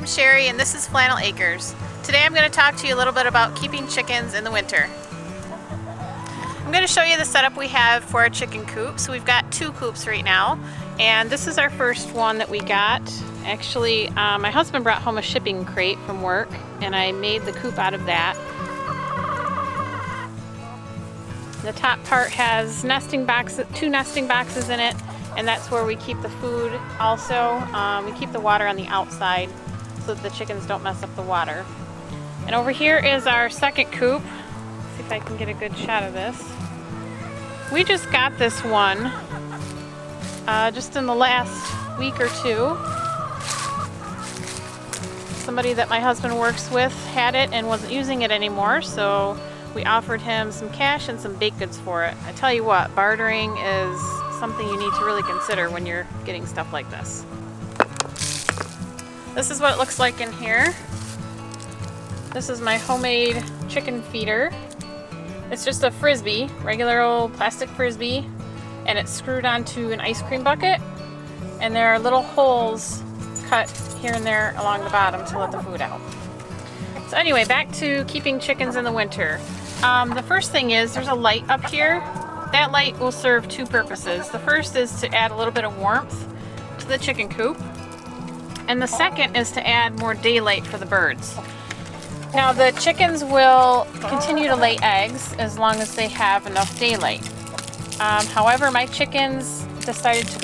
Sherry and this is Flannel Acres. Today I'm going to talk to you a little bit about keeping chickens in the winter. I'm going to show you the setup we have for our chicken coop. So we've got 2 coops right now, and this is our first one that we got. Actually, my husband brought home a shipping crate from work, and I made the coop out of that. The top part has 2 nesting boxes in it, and that's where we keep the food also. We keep the water on the outside so that the chickens don't mess up the water. And over here is our second coop. Let's see if I can get a good shot of this. We just got this one just in the last week or 2. Somebody that my husband works with had it and wasn't using it anymore, so we offered him some cash and some baked goods for it. I tell you what, bartering is something you need to really consider when you're getting stuff like this. This is what it looks like in here. This is my homemade chicken feeder. It's just a frisbee, regular old plastic frisbee, and it's screwed onto an ice cream bucket, and there are little holes cut here and there along the bottom to let the food out. So anyway, back to keeping chickens in the winter. The first thing is there's a light up here. That light will serve 2 purposes. The first is to add a little bit of warmth to the chicken coop, and the second is to add more daylight for the birds. Now the chickens will continue to lay eggs as long as they have enough daylight. However, my chickens decided to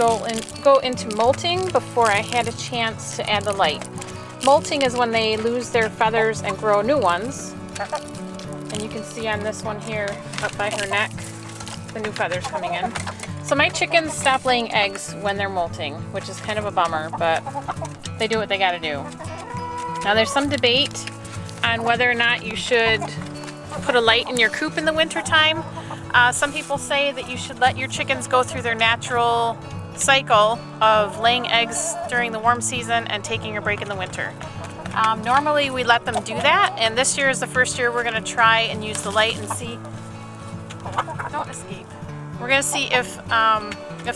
go into molting before I had a chance to add the light. Molting is when they lose their feathers and grow new ones. And you can see on this one here, up by her neck, the new feathers coming in. So my chickens stop laying eggs when they're molting, which is kind of a bummer, but they do what they gotta do. Now there's some debate on whether or not you should put a light in your coop in the winter time. Some people say that you should let your chickens go through their natural cycle of laying eggs during the warm season and taking a break in the winter. Normally we let them do that, and this year is the first year we're going to try and use the light and see. Don't escape. We're going to see if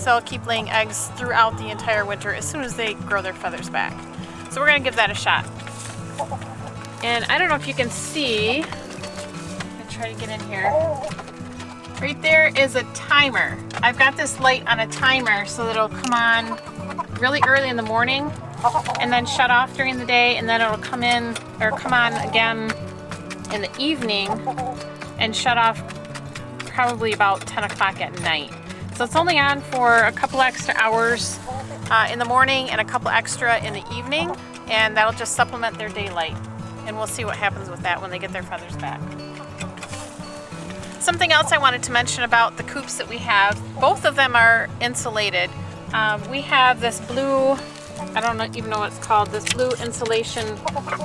they'll keep laying eggs throughout the entire winter as soon as they grow their feathers back. So we're going to give that a shot. And I don't know if you can see. I'm going to try to get in here. Right there is a timer. I've got this light on a timer so that it'll come on really early in the morning and then shut off during the day, and then it'll come on again in the evening and shut off probably about 10 o'clock at night. So it's only on for a couple extra hours in the morning and a couple extra in the evening, and that'll just supplement their daylight. And we'll see what happens with that when they get their feathers back. Something else I wanted to mention about the coops that we have, both of them are insulated. We have this blue, I don't even know what it's called, this blue insulation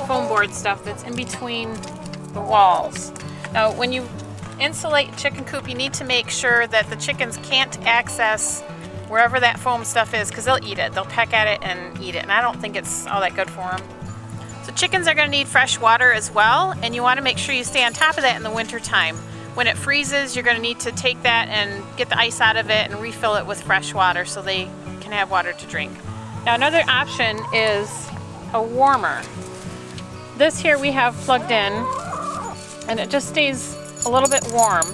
foam board stuff that's in between the walls. Now when you insulate a chicken coop, you need to make sure that the chickens can't access wherever that foam stuff is, because they'll eat it. They'll peck at it and eat it, and I don't think it's all that good for them. So chickens are going to need fresh water as well, and you want to make sure you stay on top of that in the winter time. When it freezes, you're going to need to take that and get the ice out of it and refill it with fresh water so they can have water to drink. Now another option is a warmer. This here we have plugged in, and it just stays a little bit warm.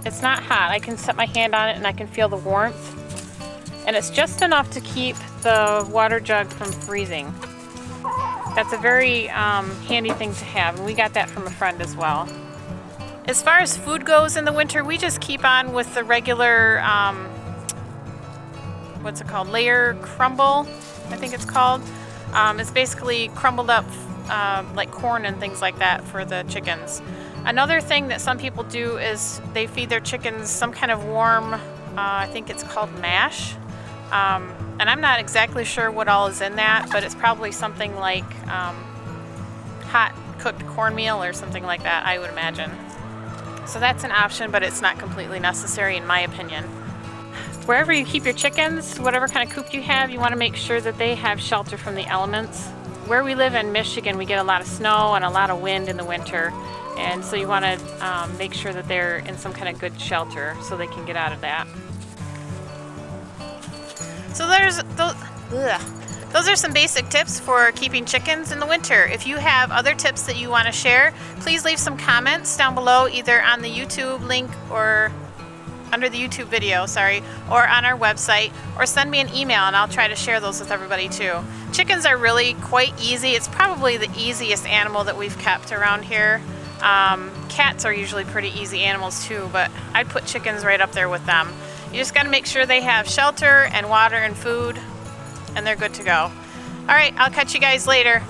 It's not hot. I can set my hand on it and I can feel the warmth. And it's just enough to keep the water jug from freezing. That's a very handy thing to have, and we got that from a friend as well. As far as food goes in the winter, we just keep on with the regular, what's it called, layer crumble, I think it's called. It's basically crumbled up like corn and things like that for the chickens. Another thing that some people do is they feed their chickens some kind of warm, I think it's called mash. And I'm not exactly sure what all is in that, but it's probably something like hot cooked cornmeal or something like that, I would imagine. So that's an option, but it's not completely necessary in my opinion. Wherever you keep your chickens, whatever kind of coop you have, you want to make sure that they have shelter from the elements. Where we live in Michigan, we get a lot of snow and a lot of wind in the winter, and so you want to make sure that they're in some kind of good shelter so they can get out of that. So those are some basic tips for keeping chickens in the winter. If you have other tips that you want to share, please leave some comments down below, either on the YouTube link or under the YouTube video, or on our website, or send me an email and I'll try to share those with everybody too. Chickens are really quite easy. It's probably the easiest animal that we've kept around here. Cats are usually pretty easy animals too, but I'd put chickens right up there with them. You just got to make sure they have shelter and water and food, and they're good to go. All right, I'll catch you guys later.